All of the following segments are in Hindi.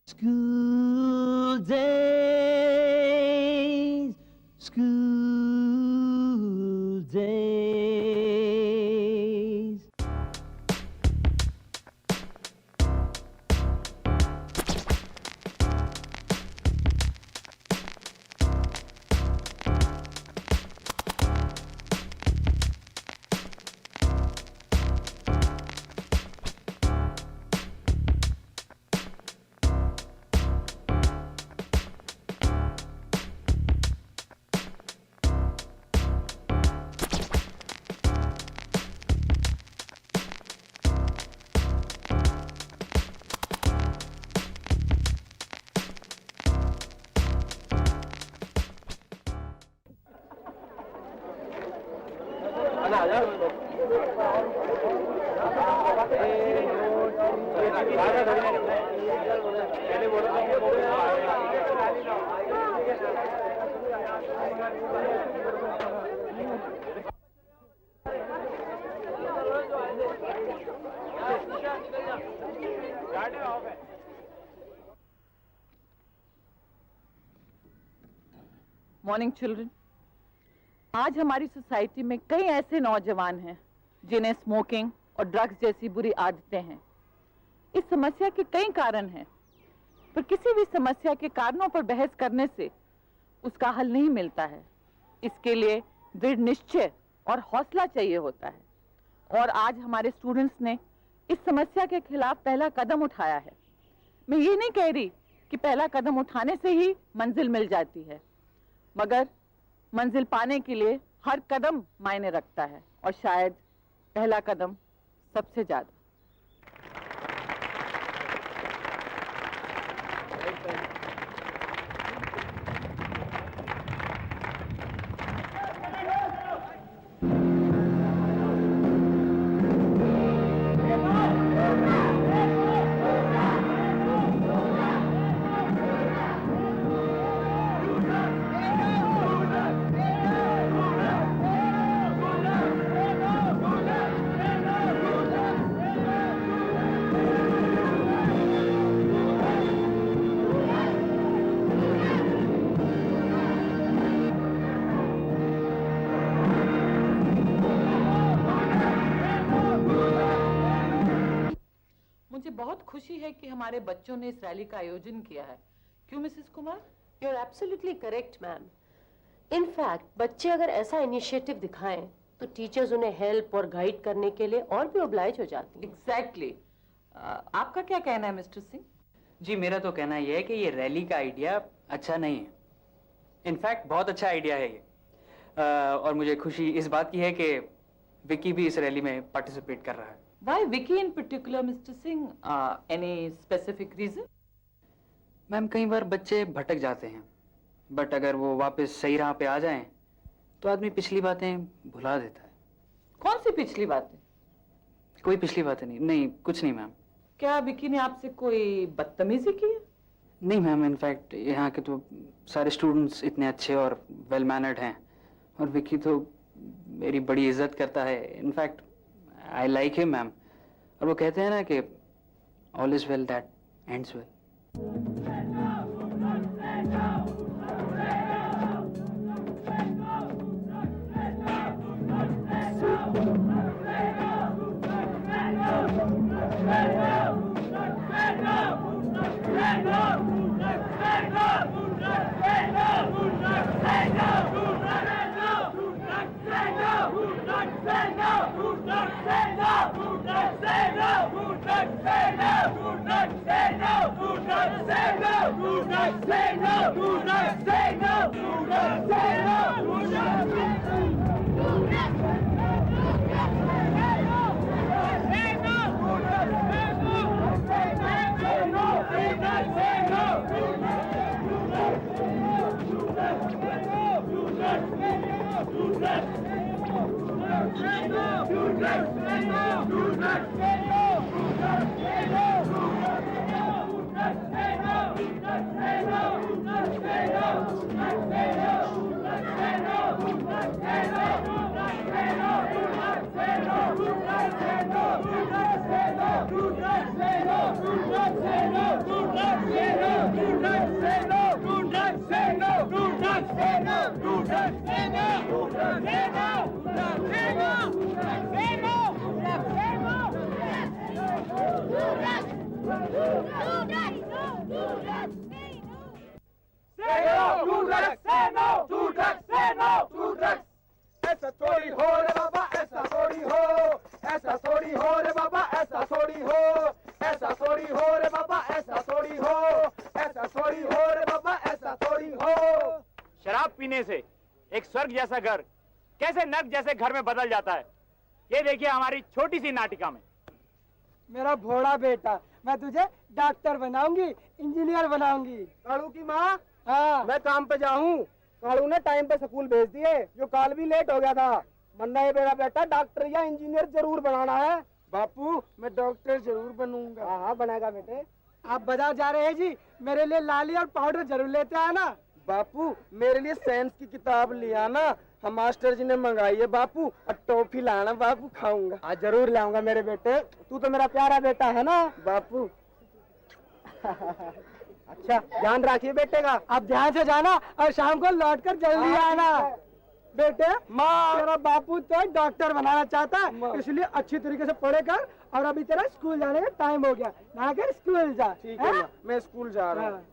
School days, school days. Morning children. आज हमारी सोसाइटी में कई ऐसे नौजवान हैं जिन्हें स्मोकिंग और ड्रग्स जैसी बुरी आदतें हैं। इस समस्या के कई कारण हैं, पर किसी भी समस्या के कारणों पर बहस करने से उसका हल नहीं मिलता है। इसके लिए दृढ़ निश्चय और हौसला चाहिए होता है, और आज हमारे स्टूडेंट्स ने इस समस्या के खिलाफ पहला कदम उठाया है। मैं ये नहीं कह रही कि पहला कदम उठाने से ही मंजिल मिल जाती है, मगर मंजिल पाने के लिए हर कदम मायने रखता है, और शायद पहला कदम सबसे ज्यादा। मुझे बहुत खुशी है कि हमारे बच्चों ने इस रैली का आयोजन किया है। क्यों Mrs Kumar? You are absolutely correct ma'am. In fact बच्चे अगर ऐसा इनिशिएटिव दिखाएं तो टीचर्स उन्हें हेल्प और गाइड करने के लिए और भी ओब्लाइज हो जाती हैं। एग्जैक्टली। आपका क्या कहना है मिस्टर सिंह? जी, मेरा तो कहना यह है कि ये रैली का आइडिया अच्छा नहीं है। इनफैक्ट बहुत अच्छा आइडिया है ये, और मुझे खुशी इस बात की है कि विकी भी इस रैली में पार्टिसिपेट कर रहा है। Why Vicky in particular, Mr. Singh? Any specific reason? Ma'am, कई बार बच्चे भटक जाते हैं, बट अगर वो वापस सही राह पे आ जाएं, तो आदमी पिछली बातें भुला देता है। कौन सी पिछली बातें? कोई पिछली बातें नहीं, कुछ नहीं मैम। क्या विकी ने आपसे कोई बदतमीजी की है? नहीं मैम, इनफैक्ट यहाँ के तो सारे स्टूडेंट्स इतने अच्छे और वेल मैनर्ड हैं, और विकी तो मेरी बड़ी इज्जत करता है। In fact I like him, ma'am. और वो कहते हैं ना कि all is well that ends well। Say no! ऐसा थोड़ी हो रे बाबा, ऐसा थोड़ी हो, ऐसा थोड़ी हो रे बाबा, ऐसा थोड़ी हो, ऐसा थोड़ी हो रे बाबा, ऐसा थोड़ी हो, ऐसा थोड़ी हो रे बाबा, ऐसा थोड़ी हो। शराब पीने से एक स्वर्ग जैसा घर कैसे नर्क जैसे घर में बदल जाता है, ये देखिए हमारी छोटी सी नाटिका में। मेरा भोला बेटा, मैं तुझे डॉक्टर बनाऊंगी, इंजीनियर बनाऊंगी। कालू की माँ, हाँ, मैं काम पे जाऊँ। कालू ने टाइम पे स्कूल भेज दिए, जो काल भी लेट हो गया था। वरना ये मेरा बेटा डॉक्टर या इंजीनियर जरूर बनाना है। बापू, मैं डॉक्टर जरूर बनूंगा। हाँ हाँ, बनेगा बेटे। आप बाजार जा रहे हैं जी, मेरे लिए लाली और पाउडर जरूर लेते आना। बापू, मेरे लिए साइंस की किताब ले आना, हम मास्टर जी ने मंगाई है बापू। और टॉफी लाना बापू, खाऊंगा। हाँ जरूर लाऊंगा मेरे बेटे, तू तो मेरा प्यारा बेटा है ना बापू। अच्छा, ध्यान रखिए बेटे का। आप ध्यान से जाना और शाम को लौटकर जल्दी आना। बेटे, माँ, तेरा बापू तो डॉक्टर बनाना चाहता माँ। है, इसलिए अच्छी तरीके से पढ़े कर। और अभी तेरा स्कूल जाने का टाइम हो गया, नहा कर स्कूल जा। ठीक है माँ, मैं स्कूल जा रहा हूँ। हाँ।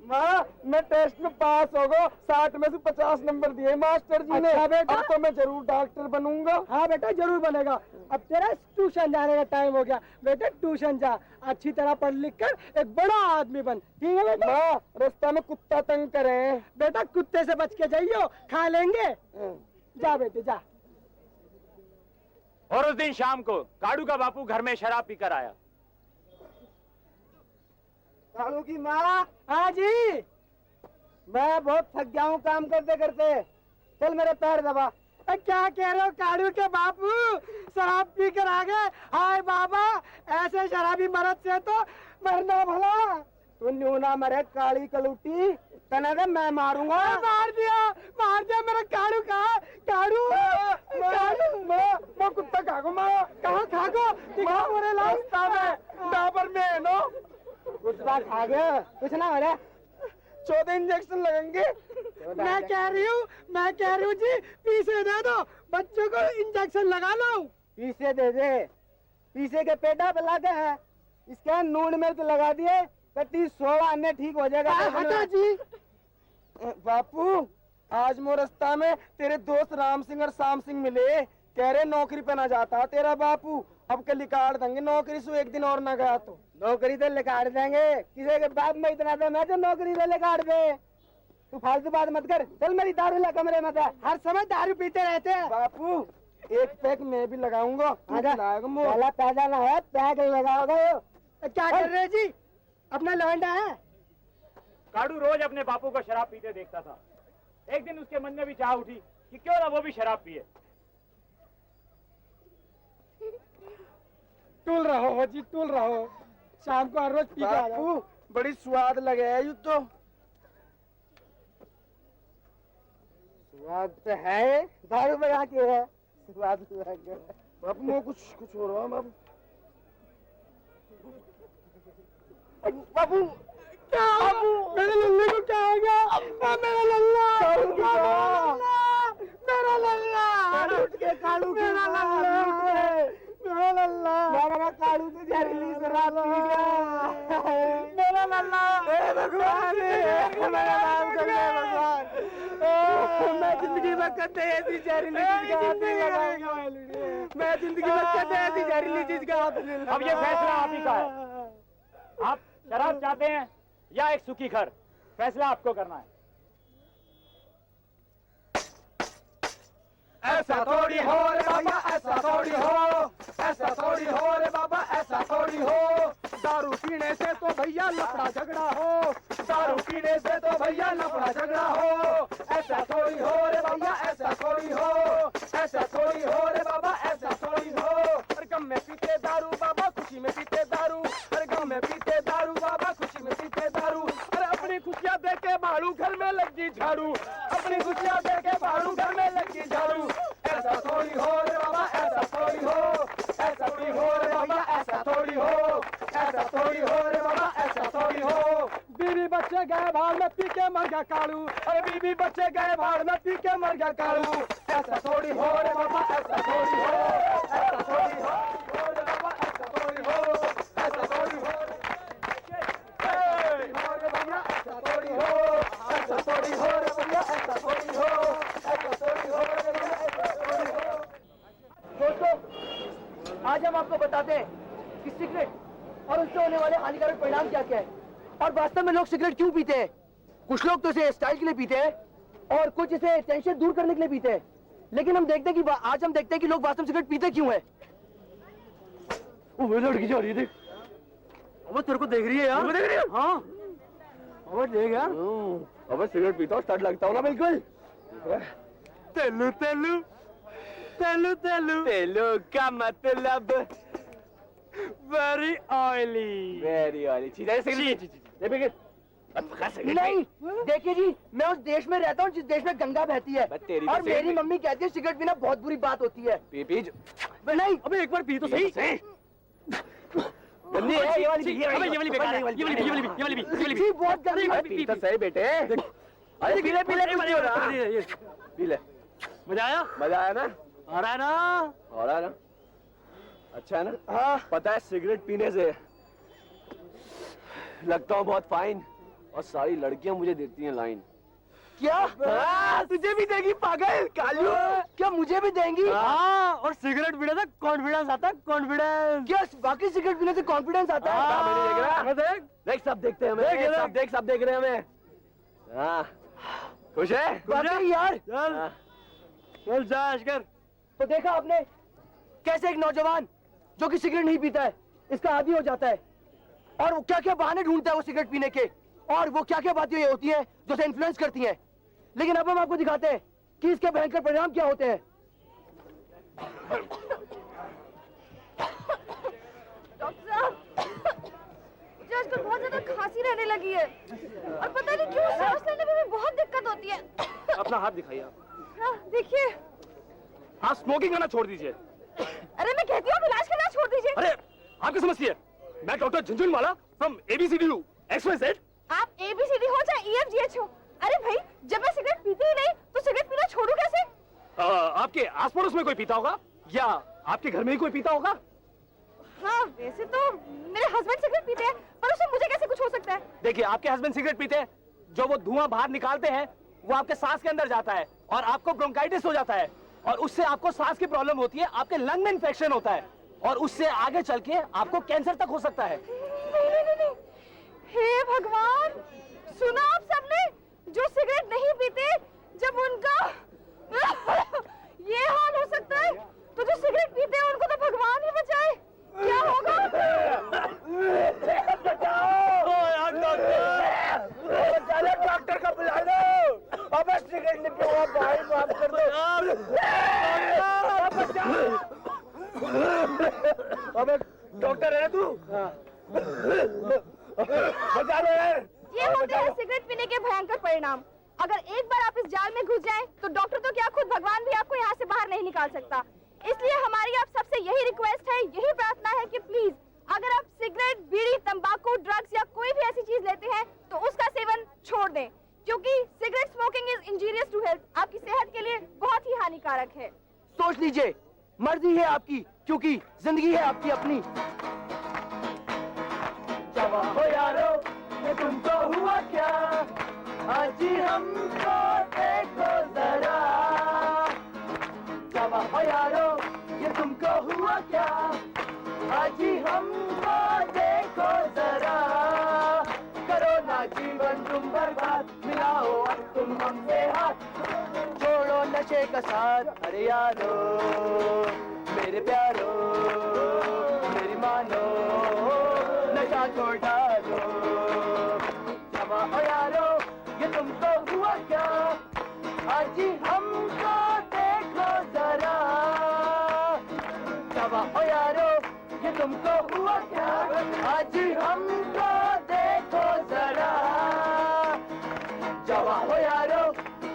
माँ, मैं टेस्ट में पास हो गया, 60 में से 50 नंबर दिए मास्टर जी ने। अच्छा बेटा। अब तो मैं जरूर डॉक्टर बनूंगा। हाँ बेटा, जरूर बनेगा। अब तेरा ट्यूशन जाने का टाइम हो गया, बेटा ट्यूशन जा, अच्छी तरह पढ़ लिख कर एक बड़ा आदमी बन, ठीक है बेटा? माँ, रास्ता में कुत्ता तंग करे। बेटा कुत्ते से बच के जाइयो, खा लेंगे। जा बेटे जा। और उस दिन शाम को काड़ू का बापू घर में शराब पीकर आया। कालू की माँ, हाँ जी। मैं बहुत थक गया हूँ काम करते करते, चल मेरे पैर दबा। क्या कह रहे हो काड़ू के बापू, शराब पी कर आ गए? हाय बाबा, ऐसे शराबी मर्द से तो मरना भला। तू न्यू ना मरे काली कलूटी, तना दे मैं मारूंगा। मार दिया मेरा काड़ू। कहा काड़ू? मैं कुत्ता खागो माँ। कहाँ खागो? दिखाओ मेरे रास्ता में। डाबर में नो कुत्ता खा गया, कुछ ना हो रहा। 14 इंजेक्शन लगेंगे। मैं कह रही हूँ जी, पीसे दे दो, बच्चों को इंजेक्शन लगा लो। पीसे दे दे, पीसे के पेटा पे लगे हैं, इसके नून मिर्च लगा दिए, कटी 16 अन्य ठीक हो जाएगा। हटा जी। बापू, आज मो रास्ता में तेरे दोस्त राम सिंह और शाम सिंह मिले, कह रहे नौकरी पे ना जाता तेरा बापू, अब के लिकाड़ देंगे नौकरी से, एक दिन और ना गया तो। नौकरी तो लिकाड़ देंगे, किसी के बाप में इतना तो मैं तो नौकरी तो लिकाड़ दे। तू फालतू बात मत कर, चल मेरी दारू ला कमरे में। हर समय दारू पीते रहते हैं। बापू, एक पैक मैं भी लगाऊंगा। पहला पैदा ना है, पैक लगाओगे। क्या कर रहे जी? अपना लौंडा है। काड़ू रोज अपने बापू को शराब पीते देखता था। एक दिन उसके मन में भी चाह उठी कि क्यों ना वो भी शराब पिए। टूल रहो जी, टूल रहो, शाम को हर रोज पी के आ जाओ। बापू, बड़ी स्वाद लगे है यू तो। स्वाद तो है, दारू बजा के है, स्वाद लगे। बापू मैं कुछ हो रहा है बाबू। बाबू क्या? मेरे लल्ले को क्या हो गया? मेरा लल्ला, मेरा लल्ला उठ के कालू की मेरा माँ, लल्ला, मेरा लल्ला, मेरा कालू तो जहरीली शराब पी गया। मेरा लल्ला। भगवान, मेरा नाम कर दे भगवान। मैं जिंदगी में कदे ऐसी जहरीली चीज का हाथ नहीं लगाऊंगा। मैं जिंदगी में कदे ऐसी जहरीली चीज का हाथ नहीं लगाऊंगा। अब ये फैसला आप ही का है। आप शराब चाहते हैं या एक सुखी घर, फैसला आपको करना है। ऐसा थोड़ी हो रे बाबा, ऐसा थोड़ी हो, ऐसा थोड़ी हो रे बाबा, ऐसा थोड़ी हो। दारू पीने से तो भैया लफड़ा झगड़ा हो, दारू पीने से तो भैया लफड़ा झगड़ा हो। ऐसा थोड़ी हो रे बाबा, ऐसा थोड़ी हो, ऐसा थोड़ी हो रे बाबा, ऐसा थोड़ी हो। अरे गम में पीते दारू बाबा, खुशी में पीते दारू, अरे गम में पीते दारू बाबा, खुशी में पीते दारू। अरे अपनी खुशियाँ दे के बाड़ू घर में लगी झाड़ू, अपनी खुशियाँ दे के बाड़ू घर में लगी झाड़ू। ऐसा थोड़ी हो रे बाबा, ऐसा थोड़ी हो, ऐसा थोड़ी हो रे बाबा, ऐसा थोड़ी हो, ऐसा थोड़ी हो रे बाबा, ऐसा थोड़ी हो। बीवी बच्चे गए भाड़ में, में पी के मर गया कालू, अरे बीबी बच्चे गए बाढ़ में पी के मर गया कालू। ऐसा थोड़ी हो रे बाबा, ऐसा थोड़ी हो, ऐसा थोड़ी हो रे बाबा, ऐसा थोड़ी हो, ऐसा थोड़ी हो रे भैया, ऐसा थोड़ी हो, ऐसा थोड़ी हो रे भैया, ऐसा थोड़ी हो, ऐसा थोड़ी हो रे भैया, ऐसा थोड़ी हो। दोस्तों, आज हम आपको बताते हैं कि सिगरेट और उससे होने वाले हानिकारक परिणाम क्या क्या है और वास्तव में लोग सिगरेट क्यों पीते हैं। कुछ लोग तो इसे स्टाइल के लिए पीते हैं और कुछ इसे टेंशन दूर करने के लिए पीते हैं, लेकिन हम देखते हैं कि आज हम देखते हैं कि लोग वास्तव में सिगरेट पीते क्यों हैं। वो लड़की जा रही है, देख। अब तेरे को देख रही है यार। देख रही है? हाँ। अब देख यार। अब सिगरेट पीता हूँ, स्टार्ट लगता हूँ ना बिल्कुल। तेलू तेलू तेलू तेलू तेलू का मतलब वेरी ऑयली। वेरी ऑयली चीज है सिगरेट। नहीं, देखिए जी, मैं उस देश में रहता हूँ जिस देश में गंगा बहती है और मेरी मम्मी कहती है सिगरेट पीना बहुत बुरी बात होती है। पी नहीं, अबे एक बार पी तो सही। गंदी है ये वाली, ये वाली बेकार है, ये वाली बहुत गंदी है। पी तो सही बेटे। अरे पी ले पी ले। मजा आया? मजा आया ना? आ रहा है ना? आ रहा है ना? अच्छा है ना? हाँ। पता है सिगरेट पीने से लगता हूँ बहुत फाइन और सारी लड़कियां मुझे देती हैं लाइन। क्या? तुझे भी देगी पागल कालू? क्या मुझे भी देंगी? हाँ, और सिगरेट पीने से कॉन्फिडेंस आता है, कॉन्फिडेंस। क्या बाकी सिगरेट पीने से कॉन्फिडेंस आता है? हाँ, मैंने देख रहा। देख सब देखते हैं हमें। सब देख रहे हैं हमें। हाँ, खुश है? बाकी यार। चल जा अशकर। तो देखा आपने कैसे एक नौजवान जो कि सिगरेट नहीं पीता है इसका आदी हो जाता है और वो क्या क्या बहाने ढूंढता है वो सिगरेट पीने के, और वो क्या क्या बातें होती हैं जो उसे इन्फ्लुएंस करती हैं। लेकिन अब हम आपको दिखाते हैं कि इसके भयंकर परिणाम क्या होते हैं। डॉक्टर साहब, मुझे आजकल बहुत ज्यादा खांसी रहने लगी है और पता नहीं क्यों सांस लेने में भी बहुत दिक्कत होती है। अपना हाथ दिखाइए आप। हाँ, देखिए। आप स्मोकिंग करना छोड़ दीजिए। अरे मैं कहती हूँ इलाज करना छोड़ दीजिए। अरे आपकी समझती है, मैं doctor Jhunjhunwala from ABCDU XYZ। आप ABCD हो चाहे EFGH हो। अरे भाई, जब मैं सिगरेट पीती ही नहीं तो सिगरेट पीना छोड़ू कैसे? आपके आस पड़ोस में कोई पीता होगा या आपके घर में ही कोई पीता होगा? हाँ, वैसे तो मेरे हस्बैंड सिगरेट पीते हैं, पर उससे मुझे कैसे कुछ हो सकता है? देखिए, आपके हस्बैंड सिगरेट पीते हैं, जो वो धुआं बाहर निकालते हैं वो आपके सांस के अंदर जाता है और आपको ब्रोंकाइटिस हो जाता है और उससे आपको सांस की प्रॉब्लम होती है, आपके लंग में इन्फेक्शन होता है और उससे आगे चल के आपको कैंसर तक हो सकता है। नहीं। हे भगवान, सुना आप सबने? जो सिगरेट नहीं पीते जब उनका ये हाल हो सकता है, तो जो सिगरेट पीते हैं उनको तो भगवान ही बचाए। क्या होगा? डॉक्टर का बुला लो। अब सिगरेट नहीं पीऊंगा भाई, माफ कर दो। अबे डॉक्टर है ना तू? बचा लो यार। ये होते हैं सिगरेट पीने के भयंकर परिणाम। अगर एक बार आप इस जाल में घुस जाएं, तो डॉक्टर तो क्या खुद भगवान भी आपको यहाँ से बाहर नहीं निकाल सकता। इसलिए हमारी आप सबसे यही रिक्वेस्ट है, यही प्रार्थना है कि प्लीज अगर आप सिगरेट, बीड़ी, तंबाकू, ड्रग्स या कोई भी ऐसी चीज लेते हैं तो उसका सेवन छोड़ दें, क्योंकि cigarette smoking is injurious to health. आपकी सेहत के लिए बहुत ही हानिकारक है। सोच लीजिए, मर्जी है आपकी, क्योंकि जिंदगी है आपकी अपनी। जवा हो यारो, ये तुमको हुआ क्या? आज ही हमको देखो जरा। जवा हो यारो, ये तुमको हुआ क्या? आज ही हमको देखो जरा। करो ना जीवन तुम बर्बाद, मिलाओ अब तुम हमसे हाथ, छोड़ो नशे का साथ। अरे यारो, मेरे प्यारो, मेरी मानो, नशा छोड़ डालो। जवा हो यारो, ये तुमको हुआ क्या? आज ही हमको देखो जरा। जवा हो यारो, ये तुमको हुआ क्या? आज ही हमको देखो जरा। जवा हो यारो,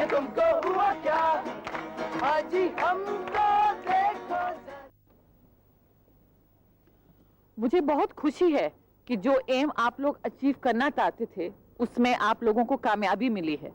ये तुमको हुआ क्या? आज ही हमको देखो जरा। मुझे बहुत खुशी है कि जो एम आप लोग अचीव करना चाहते थे उसमें आप लोगों को कामयाबी मिली है।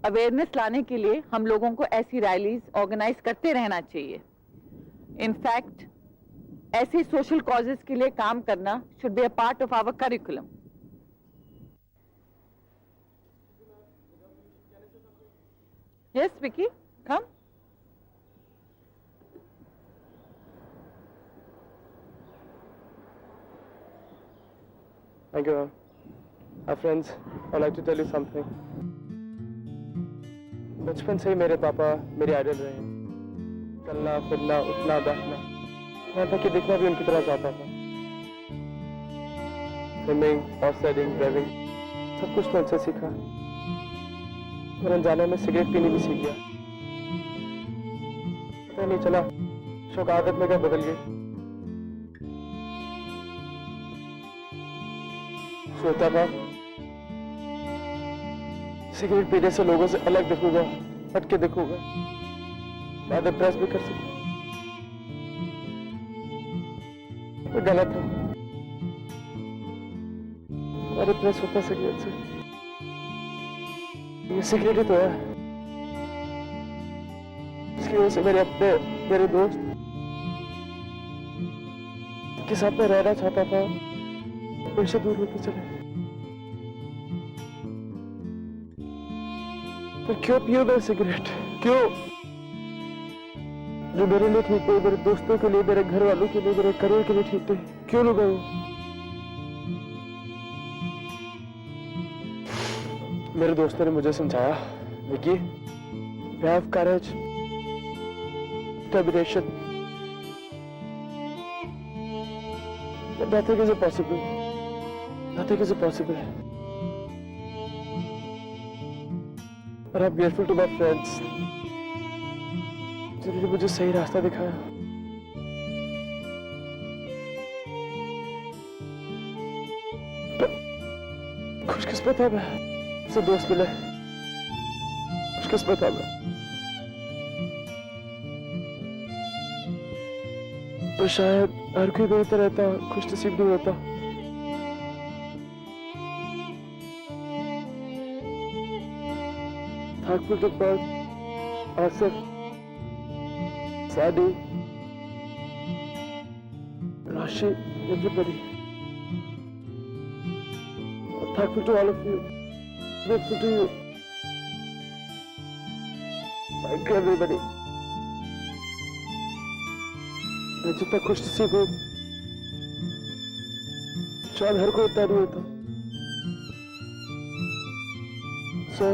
अवेयरनेस लाने के लिए हम लोगों को ऐसी रैलीज ऑर्गेनाइज करते रहना चाहिए। इनफैक्ट ऐसे सोशल कॉजेज के लिए काम करना should be a part of our curriculum. Yes Vicky, come. Thank you, ma'am. Friends, I'd like to tell you something. बचपन से ही मेरे पापा मेरे आइडल रहे हैं। चलना फिरना उठना बैठना, यहाँ तक कि दिखना भी उनकी तरह चाहता था। स्विमिंग, हॉर्स राइडिंग, ड्राइविंग, सब कुछ तो उनसे सीखा। और अनजाने में सिगरेट पीने भी सीख गया। पता नहीं चला शौक आदत में क्या बदल गई। सोता था सिगरेट पीने से लोगों से अलग दिखूंगा, हटके दिखूंगा, बाद में प्रेस भी कर सकूंगा। मैं गलत था। अरे प्रेस होता सिगरेट से, ये सिगरेट ही तो है। इसकी वजह से मेरे दोस्त के साथ में रहना चाहता था, उनसे दूर होते चले। पर क्यों पियो मैं सिगरेट? क्यों? जो मेरे लिए ठीक थे, मेरे दोस्तों के लिए, मेरे घर वालों के लिए, मेरे करियर के लिए ठीक थे, क्यों लूंगा वो? मेरे दोस्तों ने मुझे समझाया, Vicky, you have courage, determination, nothing is impossible. Nothing is impossible. और I'm grateful to my friends जिन्होंने मुझे सही रास्ता दिखाया। खुशकिस्मत है मैं, से दोस्त मिले। खुशकिस्मत है मैं। पर शायद हर कोई मेरी तरह रहता, खुशनसीब नहीं होता। Thankful to God, Asif, Sadi, Rashi, everybody. I'm thankful to all of you. Grateful to you. Thank you, everybody. मैं जितना खुशनसीब हूँ, शायद हर कोई इतना नहीं होता। So,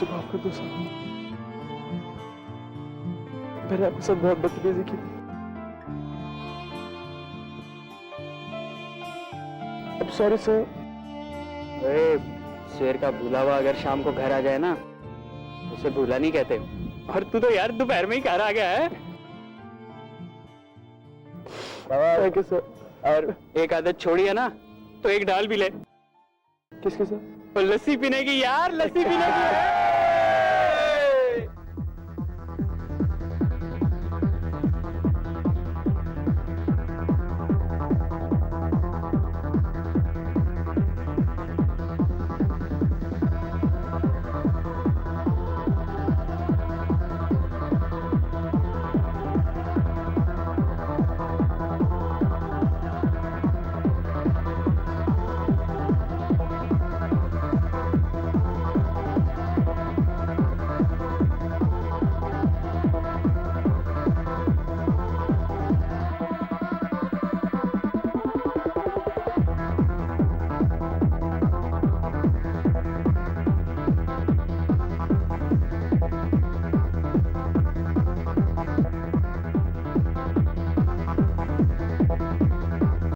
माफ कर दो सर, मैंने आपके साथ बहुत बदतमीजी की। अब सॉरी सर। शेर का भूला हुआ अगर शाम को घर आ जाए ना, उसे भूला नहीं कहते। और तू तो यार दोपहर में ही घर आ गया है। Thank you sir. और एक आदत छोड़ी है ना, तो एक डाल भी ले। किसके सर? लस्सी पीने की यार, लस्सी पीने की।